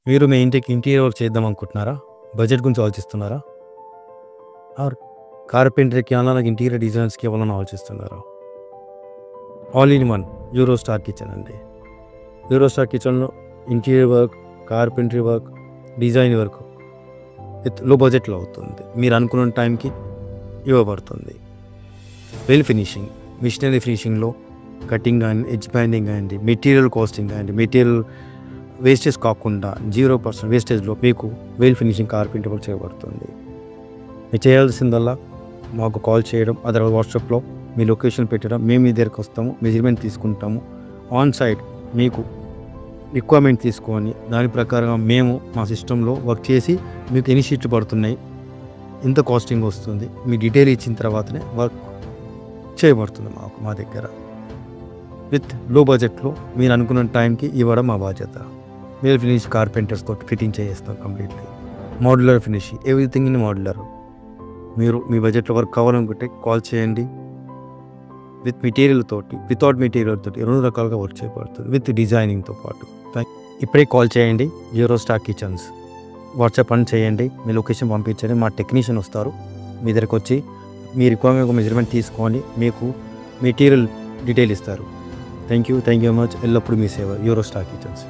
మీరు మీ ఇంటికి interior work చేద్దాం అనుకుంటున్నారా? బడ్జెట్ గురించి ఆలోచిస్తున్నారా? ఆర్ కార్పెంటర్‌కి అలాగే ఇంటీరియర్ డిజైనర్స్‌కి ఇవ్వాలని ఆలోచిస్తున్నారా? All in one Euro Star kitchen అండి. యూరో స్టార్ కిచెన్‌లో interior work, carpentry work, design work with low బడ్జెట్‌లో అవుతుంది. మీరు అనుకున్న టైంకి ఇవ్వబడుతుంది. వెల్ ఫినిషింగ్, మిషనరీ ఫినిషింగ్‌లో కటింగ్ అండ్ ఎడ్జ్ బ్యాండింగ్ అండి, మెటీరియల్ కాస్టింగ్ అండి, మెటీరియల్ వేస్టేజ్ కాకుండా 0% వేస్టేజ్లో మీకు వెల్ ఫినిషింగ్ కార్పెంటరీ వర్క్ చేయబడుతుంది. మీరు చేయాల్సిందల్లా మాకు కాల్ చేయడం, అదర్ వాట్సాప్లో మీ లొకేషన్ పెట్టడం, మేము మీ దగ్గరికి వస్తాము, మెజర్మెంట్ తీసుకుంటాము. ఆన్ సైట్ మీకు రిక్వైర్మెంట్ తీసుకొని దాని ప్రకారంగా మేము మా సిస్టంలో వర్క్ చేసి మీకు ఎన్ని షీట్లు పడుతున్నాయి, ఎంత కాస్టింగ్ వస్తుంది, మీ డీటెయిల్ ఇచ్చిన తర్వాతనే వర్క్ చేయబడుతుంది మా దగ్గర. విత్ లో బడ్జెట్లో మీరు అనుకున్న టైంకి ఇవ్వడం మా బాధ్యత. వెల్ ఫినిష్ కార్పెంటర్స్ తోటి ఫిట్టింగ్ చేస్తాం completely. Modular finish, everything in modular. మీరు మీ బడ్జెట్లో వర్క్ కావాలనుకుంటే కాల్ చేయండి. విత్ మెటీరియల్ తోటి, వితౌట్ మెటీరియల్ తోటి 2 రకాలుగా వర్క్ చేయబడుతుంది, విత్ డిజైనింగ్తో పాటు. ఇప్పుడే కాల్ చేయండి. యూరో స్టార్ కిచెన్స్ వాట్సాప్ అని చేయండి, మీ లొకేషన్ పంపించండి, మా టెక్నీషియన్ వస్తారు మీ దగ్గరకు వచ్చి మీ రిక్వైర్మెంట్ మెజర్మెంట్ తీసుకొని మీకు మెటీరియల్ డీటెయిల్ ఇస్తారు. Thank you very much. ఎల్లప్పుడూ మీ సేవ యూరో స్టార్ కిచెన్స్.